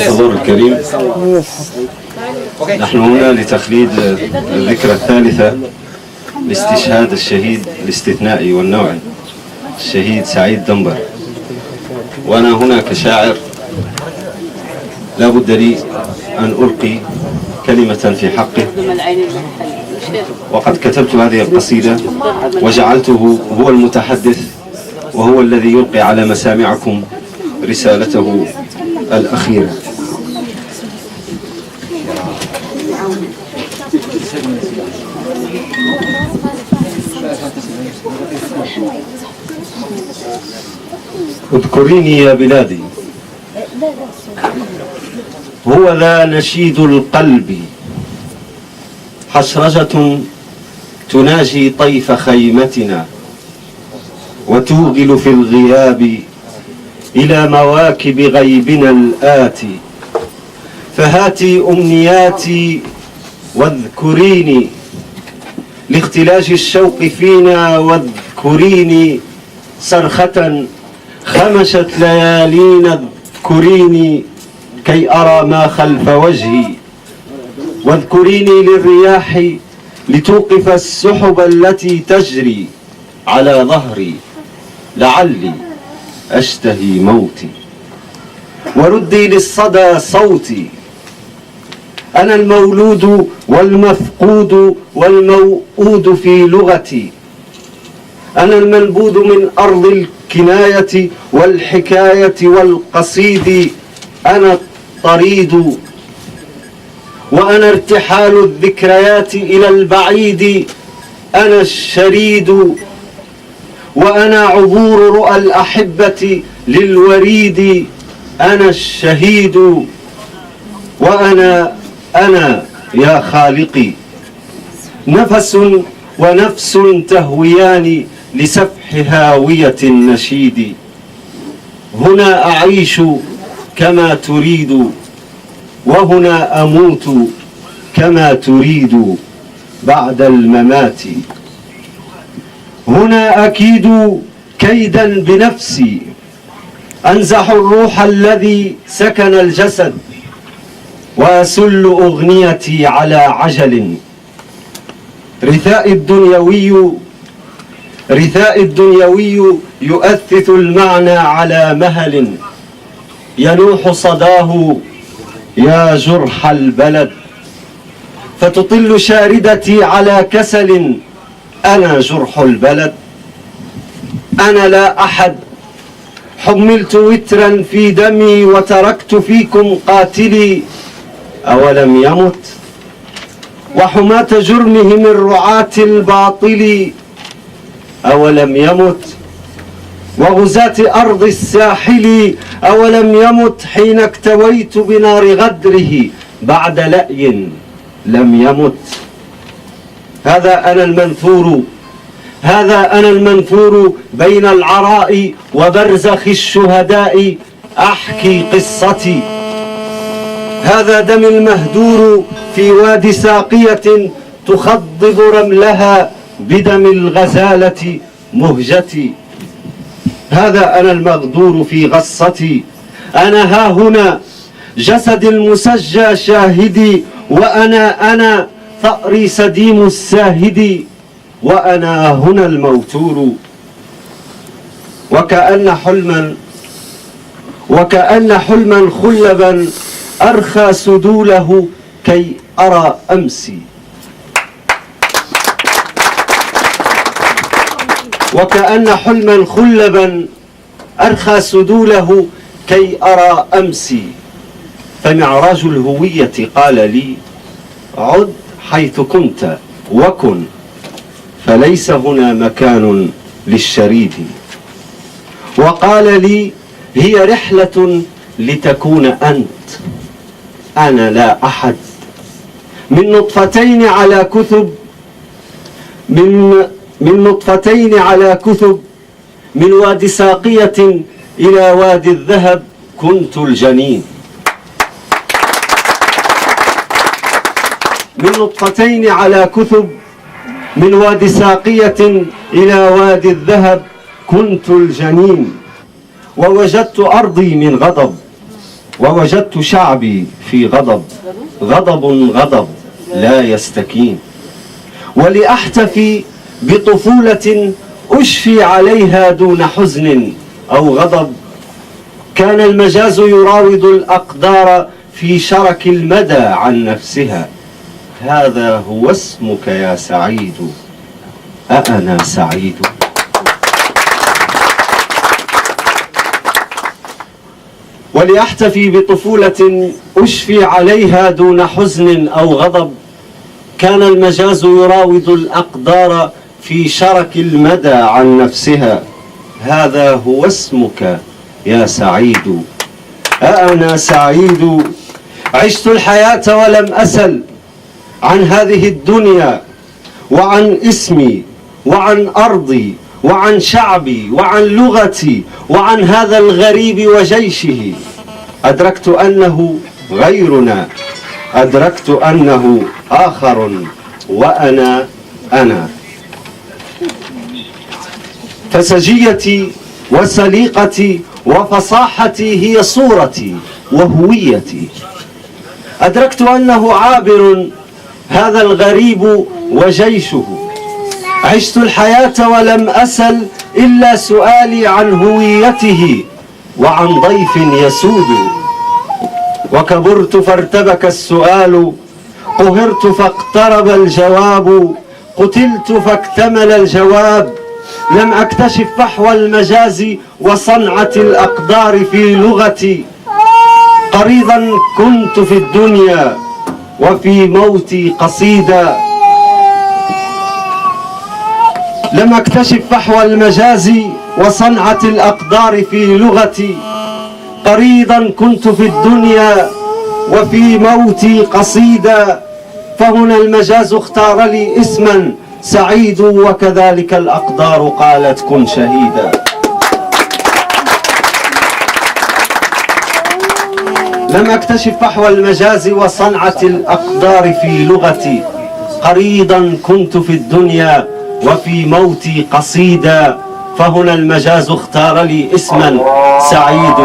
الحضور الكريم، نحن هنا لتخليد الذكرى الثالثة لاستشهاد الشهيد الاستثنائي والنوعي الشهيد سعيد دنبر. وأنا هنا كشاعر لا بد لي أن ألقي كلمة في حقه، وقد كتبت هذه القصيدة وجعلته هو المتحدث وهو الذي يلقي على مسامعكم رسالته الأخيرة. اذكريني يا بلادي، هو ذا نشيد القلب، حشرجة تناجي طيف خيمتنا وتوغل في الغياب إلى مواكب غيبنا الآتي. فهاتي أمنياتي واذكريني لاختلاج الشوق فينا، واذكريني صرخة خمشت ليالينا، اذكريني كي أرى ما خلف وجهي، واذكريني للرياح لتوقف السحب التي تجري على ظهري لعلي أشتهي موتي، وردي للصدى صوتي، أنا المولود والمفقود والموؤود في لغتي، أنا المنبوذ من أرض الكناية والحكاية والقصيد، أنا الطريد وأنا ارتحال الذكريات إلى البعيد، أنا الشريد وأنا عبور رؤى الأحبة للوريد، أنا الشهيد وأنا يا خالقي، نفس ونفس تهويان لسفح هاوية النشيد، هنا أعيش كما تريد وهنا أموت كما تريد بعد الممات، هنا أكيد كيدا بنفسي أنزح الروح الذي سكن الجسد، وأسل أغنيتي على عجل، رثاء الدنيوي يؤثث المعنى على مهل، ينوح صداه يا جرح البلد، فتطل شاردتي على كسل، أنا جرح البلد، أنا لا أحد، حملت وترا في دمي وتركت فيكم قاتلي، أولم يمت وحماة جرمه من رعاة الباطل، أولم يمت وغزاة أرض الساحل، أولم يمت حين اكتويت بنار غدره بعد لأي لم يمت. هذا أنا المنثور بين العراء وبرزخ الشهداء، أحكي قصتي، هذا دم المهدور في وادي ساقية تخضب رملها بدم الغزالة مهجتي، هذا أنا المغدور في غصتي، أنا ها هنا جسد المسجى شاهدي، وأنا ثأري سديم الساهد، وأنا هنا الموتور، وكأن حلما خلبا أرخى سدوله كي أرى أمسي، وكأن حلما خلبا أرخى سدوله كي أرى أمسي، فمعراج الهوية قال لي عد حيث كنت وكن، فليس هنا مكان للشريد، وقال لي هي رحلة لتكون أنت، أنا لا أحد، من نطفتين على كثب، من نطفتين على كثب، من وادي ساقية إلى وادي الذهب كنت الجنين، من نطفتين على كثب، من وادي ساقية إلى وادي الذهب كنت الجنين، ووجدت أرضي من غضب ووجدت شعبي في غضب، غضب لا يستكين. ولأحتفي بطفولة أشفي عليها دون حزن أو غضب، كان المجاز يراود الأقدار في شرك المدى عن نفسها. هذا هو اسمك يا سعيد، أأنا سعيد؟ ولأحتفي بطفولة أشفي عليها دون حزن أو غضب، كان المجاز يراود الأقدار في شرك المدى عن نفسها. هذا هو اسمك يا سعيد، أأنا سعيد؟ عشت الحياة ولم أسل عن هذه الدنيا وعن اسمي وعن أرضي وعن شعبي وعن لغتي وعن هذا الغريب وجيشه. أدركت أنه غيرنا، أدركت أنه آخر، وأنا أنا. فسجيتي وسليقتي وفصاحتي هي صورتي وهويتي. أدركت أنه عابر هذا الغريب وجيشه. عشت الحياة ولم أسل إلا سؤالي عن هويته وعن ضيف يسود. وكبرت فارتبك السؤال، قهرت فاقترب الجواب، قتلت فاكتمل الجواب. لم أكتشف فحوى المجاز وصنعة الأقدار في لغتي. قريضا كنت في الدنيا وفي موتي قصيدا. لم أكتشف فحوى المجاز وصنعة الأقدار في لغتي. قريضا كنت في الدنيا وفي موتي قصيدا. فهنا المجاز اختار لي اسما سعيد، وكذلك الأقدار قالت كن شهيدا. لم أكتشف فحوى المجاز وصنعة الأقدار في لغتي. قريضا كنت في الدنيا وفي موتي قصيدا. فهنا المجاز اختار لي اسما سعيد.